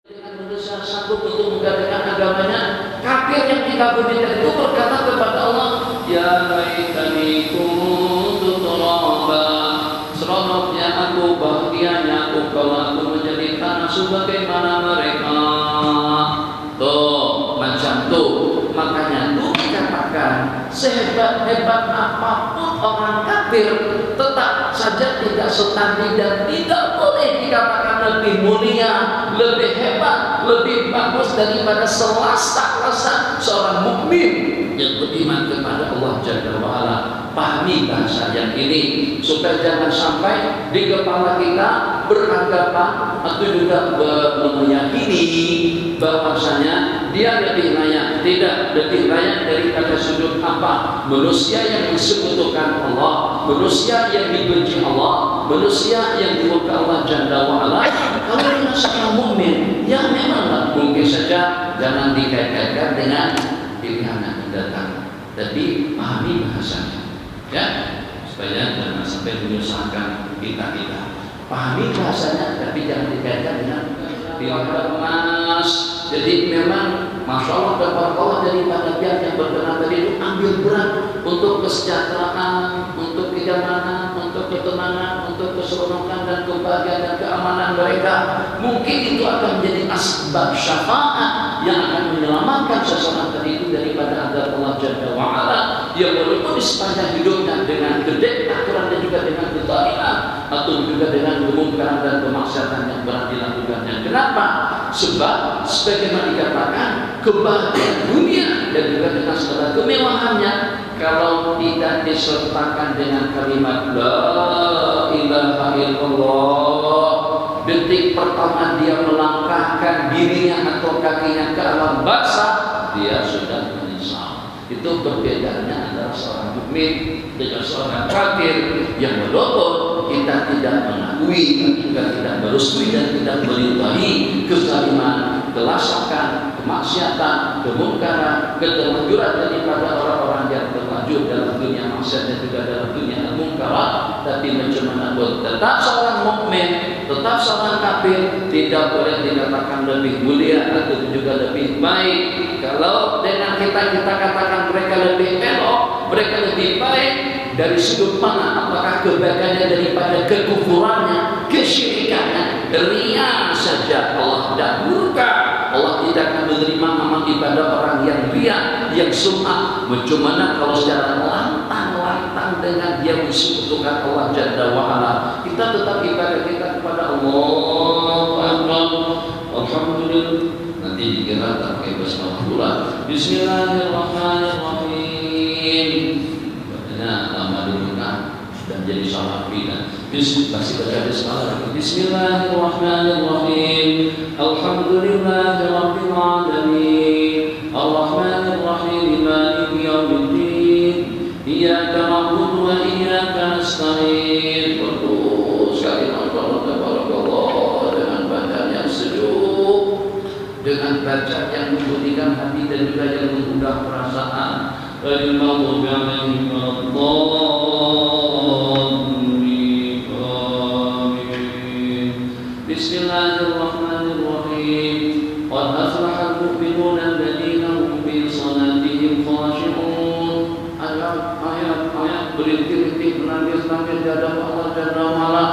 dengan manusia sanggup untuk menggadaikan agamanya. Kafir yang dikafirkan itu berkata kepada Allah, ya laitani kuntu turaba, seronoknya aku, bahagianya aku kalau aku menjadi tanah sebagaimana mereka. Tuh, macam tuh. Makanya tuh dikatakan sehebat-hebat apapun orang kafir tetap saja tidak setanding dan tidak boleh dikatakan lebih mulia, lebih hebat, lebih bagus daripada selasa-lasa seorang mukmin yang beriman kepada Allah Jalla wa'ala. Pahami bahasa yang ini supaya jangan sampai di kepala kita beranggapan atau juga meyakini bahwasanya dia lebih layak. Tidak, lebih layak daripada sudut apa? Manusia yang disekutukan Allah, manusia yang dibenci Allah, manusia yang dimurka Allah Jalla wa'ala. Kalau dia seorang mukmin, ya memanglah mungkin saja jangan dikaitkan dengan pilihan yang mendatang. Tapi pahami bahasanya, ya, supaya jangan sampai menyusahkan kita. Pahami bahasanya, tapi jangan dikaitkan dengan pilihan emas. Jadi memang Masya Allah Allah daripada pihak yang berkenan tadi itu ambil berat untuk kesejahteraan, untuk kenyamanan, untuk ketenangan, untuk keseronokan dan kebahagiaan dan keamanan mereka. Mungkin itu akan menjadi asbab syafaat yang akan menyelamatkan seseorang tadi itu daripada azab Allah Jalla wa'ala, yang walaupun di sepanjang hidupnya dengan gede aturan dan juga dengan kezaliman atau juga dengan kemungkaran dan kemaksiatan yang berat dilakukannya. Kenapa? Sebab sebagaimana dikatakan kebahagiaan dunia dan juga dengan segala kemewahannya kalau tidak disertakan dengan kalimat la ilaha illallah, detik pertama dia melangkahkan dirinya atau kakinya ke alam barzakh, dia sudah menyesal. Itu perbedaannya antara seorang mukmin dengan seorang kafir yang walaupun kita tidak mengakui, juga tidak merestui dan tidak meridai kezaliman, kelasakan, kemaksiatan, kemungkaran, keterlanjuran daripada orang-orang yang terlanjur dalam dunia maksiat dan juga dalam dunia mungkarat. Tapi macam mana pun tetap seorang mukmin, tetap seorang kafir tidak boleh dikatakan lebih mulia atau juga lebih baik. Kalau dengan kita katakan mereka lebih elok, mereka lebih baik, dari sudut mana? Apakah kebaikannya daripada kekufurannya, kesyirikannya, ria saja Allah tidak murka. Allah tidak akan menerima amal ibadah orang yang ria, yang sum'ah. Bagaimana kalau secara lantang dengan dia mensekutukan Allah Jalla wa'ala, kita tetap ibadah kita kepada Allah. Alhamdulillah. Nanti dikira tak pakai basmalah pula. Bismillahirrahmanirrahim. Nah, lama dulu kan dan jadi salah kita. Bismillahirrahmanirrahim. Alhamdulillahirabbil alamin. Arrahmanirrahim. Maliki yaumiddin. Iyyaka na'budu wa iyyaka nasta'in. Berdoa sekali barakallah dengan bacaan yang sejuk, dengan bacaan yang memberikan hati dan juga yang mengundang perasaan. Al-Maghdubi 'alaihim waladdallin. Amin. Bismillahirrahmanirrahim. Qad aflaha al-mu'minuna alladziina hum fi shalatihim khashi'un. Ayat berintik-intik menangis-nangis di hadapan Allah Jalla wa'ala.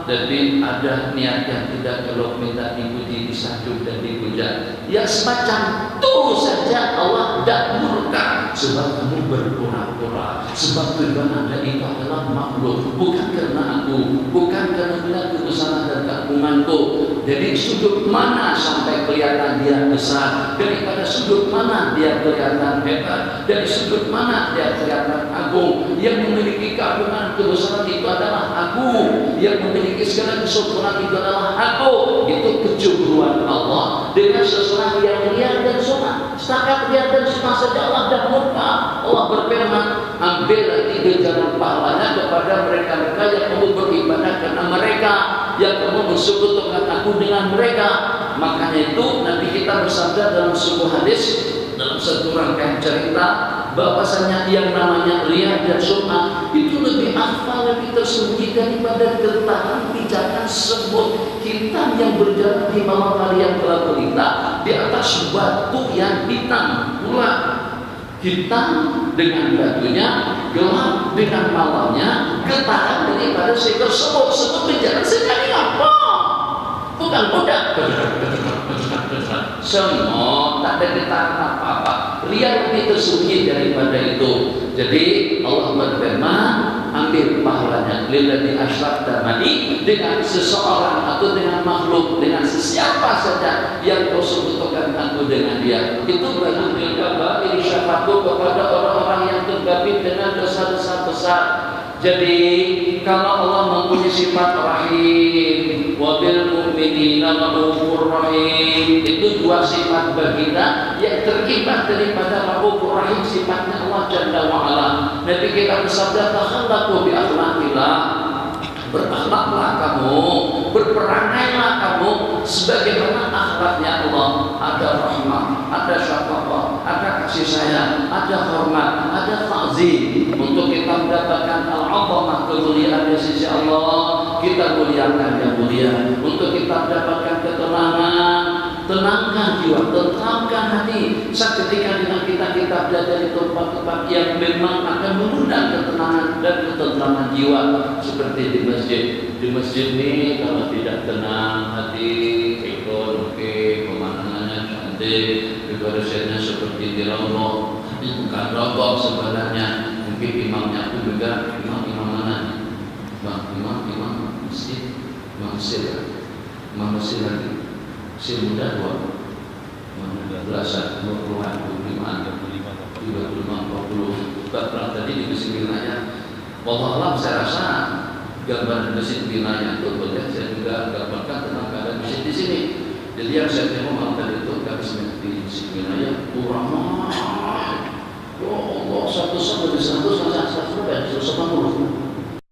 Tapi ada niat yang tidak kalau minta dipuji, disanjung dan dipuja. Ya semacam itu saja Allah tidak murka. Sebab kamu berpura-pura, sebab tujuan Anda itu adalah makhluk, bukan karena aku, bukan karena melihat kebesaran dan keagunganku. Jadi sudut mana sampai kelihatan dia besar, daripada sudut mana dia kelihatan hebat, dari sudut mana dia kelihatan agung. Yang memiliki keagungan kebesaran itu adalah aku, yang memiliki segala kesempurnaan itu adalah aku. Itu kecemburuan Allah dengan seseorang yang liar dan sunat. Setakat liar dan sunat saja Allah dah murka. Allah berfirman, ambillah 3 jalan pahalanya kepada mereka-mereka yang kamu beribadah karena mereka, yang kamu bersekutukan aku dengan mereka. Makanya itu Nabi kita bersabda dalam sebuah hadis, dalam satu rangkaian cerita bahwasanya yang namanya riya dan sum'ah itu lebih akhfal, lebih tersembunyi daripada getaran pijakan sebut hitam yang berjalan di malam hari yang gelap gulita di atas batu yang hitam pula. Hitam dengan batunya, gelap dengan malamnya, getaran daripada si tersebut. Sebut berjalan sekali apa? Bukan budak. Semua tak ada getaran apa-apa. Riya lebih tersembunyi daripada itu. Jadi Allah berfirman, ambil pahalanya lilladzi asyrakta ma'i, dengan seseorang atau dengan makhluk, dengan sesiapa saja yang kau sekutukan aku dengan dia. Itu baru dilkabair syafaqu kepada orang-orang yang tergabung dengan dosa-dosa besar. Jadi kalau Allah mempunyai sifat rahim, wabil mu'minina raufur rahim, itu dua sifat baginda yang terikat daripada raufur rahim, sifatnya Allah Jalla wa'ala. Nabi kita bersabda, takhallaqu bi akhlaqillah, berakhlaklah kamu, berperangailah kamu sebagaimana akhlaknya Allah. Ada rahmat, ada syafaqah, ada kasih sayang, ada hormat, ada ta'zim. Untuk kita mendapatkan al-'azamah, kemuliaan di sisi Allah, kita muliakan yang mulia. Untuk kita mendapatkan ketenangan, tenangkan jiwa, tenteramkan hati. Seketika dengan kita belajar di tempat-tempat yang memang akan mengundang ketenangan dan ketenteraman jiwa, seperti di masjid. Di masjid ini kalau tidak tenang hati, ikut pemandangannya cantik, ibaratnya seperti di raudhah, bukan raudhah sebenarnya. Mungkin imamnya itu juga imam mana? Imam masjid, imam masjid lagi. Si muda 12, 20-an, 25-an, 40. Tadi di kesimpulannya, wallahualam saya rasa gambaran masjid wilayah itu boleh saya juga gambarkan tentang keadaan masjid di sini. Jadi yang saya mau tadi itu kami di masjid wilayah kurang. Ya Allah, satu dari 100 180.